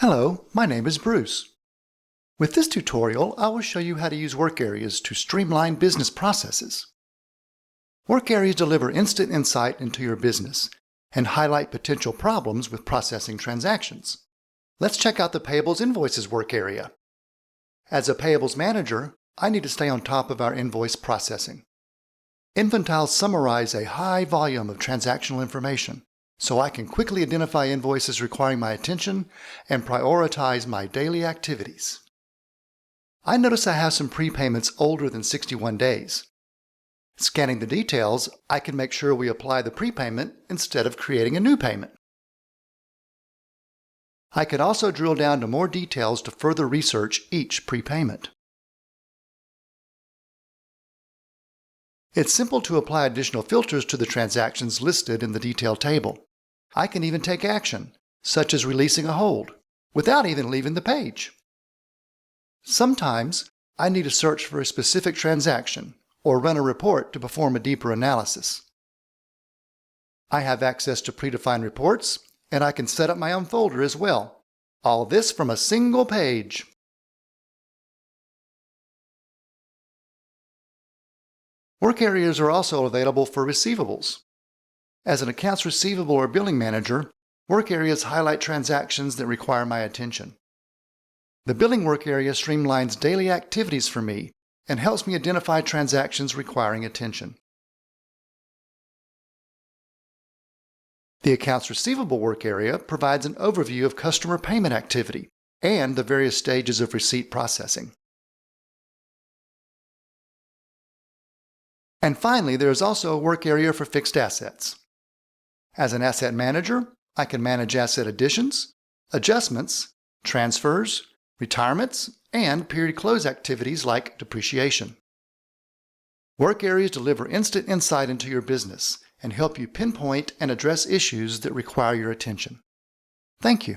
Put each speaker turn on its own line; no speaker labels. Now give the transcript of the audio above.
Hello, my name is Bruce. With this tutorial, I will show you how to use work areas to streamline business processes. Work areas deliver instant insight into your business and highlight potential problems with processing transactions. Let's check out the Payables Invoices work area. As a payables manager, I need to stay on top of our invoice processing. Infantiles summarize a high volume of transactional information, so I can quickly identify invoices requiring my attention and prioritize my daily activities. I notice I have some prepayments older than 61 days. Scanning the details, I can make sure we apply the prepayment instead of creating a new payment. I can also drill down to more details to further research each prepayment. It's simple to apply additional filters to the transactions listed in the detail table. I can even take action, such as releasing a hold, without even leaving the page. Sometimes I need to search for a specific transaction or run a report to perform a deeper analysis. I have access to predefined reports, and I can set up my own folder as well. All this from a single page. Work areas are also available for receivables. As an accounts receivable or billing manager, work areas highlight transactions that require my attention. The billing work area streamlines daily activities for me and helps me identify transactions requiring attention. The accounts receivable work area provides an overview of customer payment activity and the various stages of receipt processing. And finally, there is also a work area for fixed assets. As an asset manager, I can manage asset additions, adjustments, transfers, retirements, and period close activities like depreciation. Work areas deliver instant insight into your business and help you pinpoint and address issues that require your attention. Thank you.